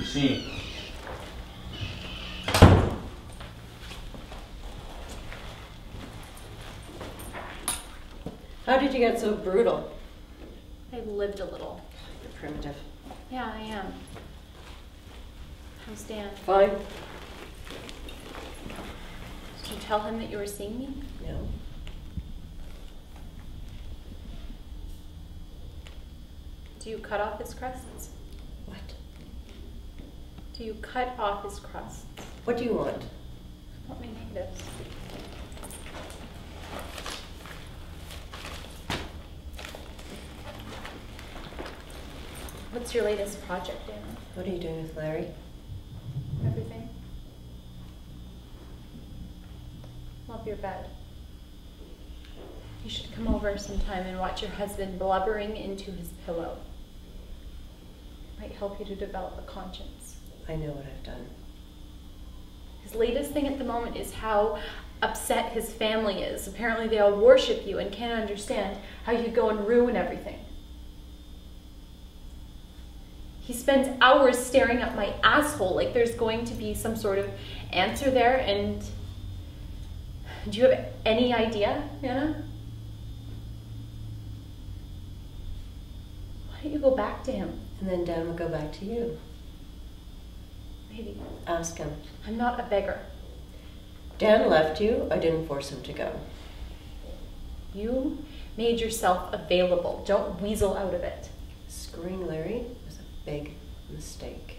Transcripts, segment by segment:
See. How did you get so brutal? I lived a little. You're primitive. Yeah, I am. How's Dan? Fine. Did you tell him that you were seeing me? No. Do you cut off his crusts? What? Do you cut off his crusts? What do you want? I want my negatives. What's your latest project, Dan? What are you doing with Larry? Everything. Love your bed. You should come over sometime and watch your husband blubbering into his pillow. Might help you to develop a conscience. I know what I've done. His latest thing at the moment is how upset his family is. Apparently they all worship you and can't understand how you go and ruin everything. He spends hours staring at my asshole like there's going to be some sort of answer there. And do you have any idea, Anna? Why don't you go back to him? And then Dan will go back to you. Maybe. Ask him. I'm not a beggar. Dan left you. I didn't force him to go. You made yourself available. Don't weasel out of it. Screwing Larry was a big mistake.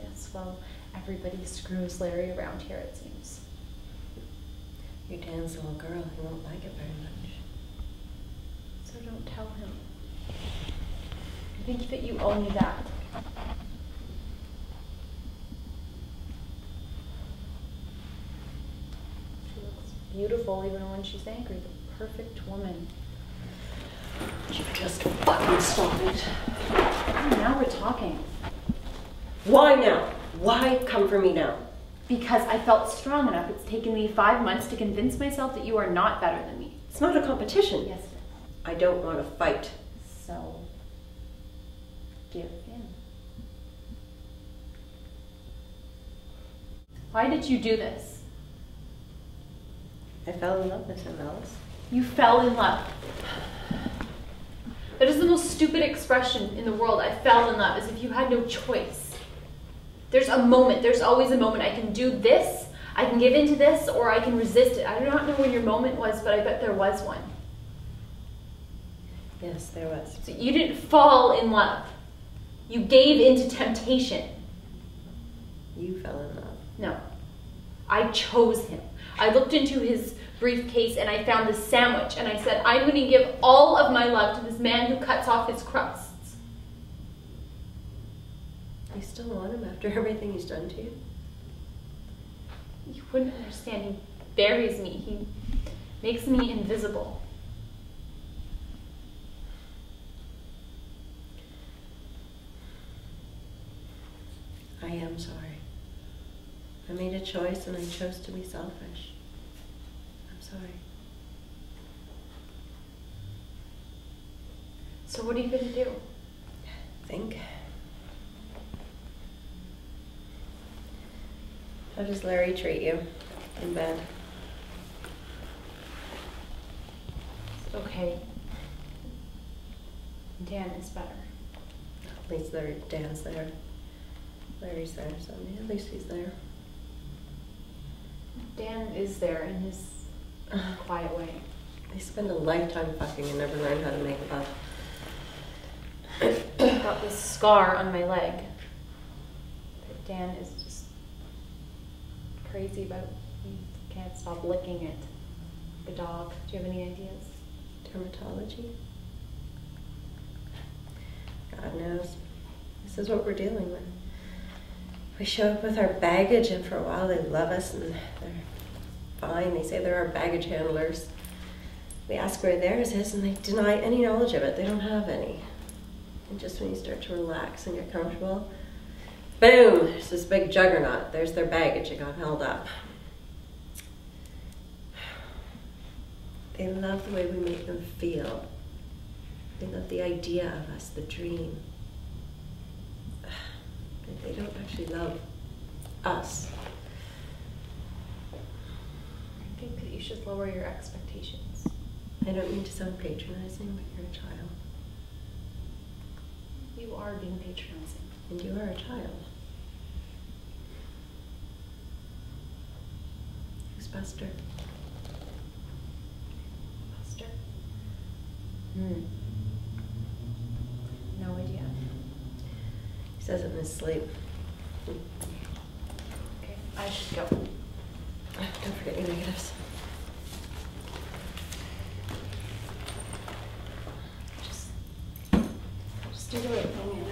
Yes, well, everybody screws Larry around here, it seems. You're Dan's little girl. He won't like it very much. So don't tell him. I think that you owe me that. She looks beautiful even when she's angry. The perfect woman. You just fucking stop it. Now we're talking. Why now? Why come for me now? Because I felt strong enough. It's taken me 5 months to convince myself that you are not better than me. It's not a competition. Yes, it is. I don't want to fight. So, give in. Why did you do this? I fell in love with him, Alice. You fell in love. That is the most stupid expression in the world. I fell in love, as if you had no choice. There's a moment, there's always a moment. I can do this, I can give in to this, or I can resist it. I do not know when your moment was, but I bet there was one. Yes, there was. So you didn't fall in love. You gave into temptation. You fell in love. No. I chose him. I looked into his briefcase and I found this sandwich and I said, I'm going to give all of my love to this man who cuts off his crusts. You still want him after everything he's done to you? You wouldn't understand. He buries me. He makes me invisible. I am sorry. I made a choice and I chose to be selfish. I'm sorry. So what are you going to do? Think. How does Larry treat you in bed? It's okay. Dan is better. At least Dan's there. Larry's there, so at least he's there. Dan is there in his quiet way. They spend a lifetime fucking and never learn how to make love. I've got this scar on my leg that Dan is just crazy about. He can't stop licking it. The dog. Do you have any ideas? Dermatology? God knows. This is what we're dealing with. We show up with our baggage, and for a while they love us and they're fine. They say they're our baggage handlers. We ask where theirs is and they deny any knowledge of it. They don't have any. And just when you start to relax and you're comfortable, boom, there's this big juggernaut. There's their baggage. It got held up. They love the way we make them feel. They love the idea of us, the dream. They actually love us. I think that you should lower your expectations. I don't mean to sound patronizing, but you're a child. You are being patronizing. And you are a child. Who's Buster? Buster? No idea. He says it in his sleep. Okay, I should go. Don't forget your negatives. Just do the right thing.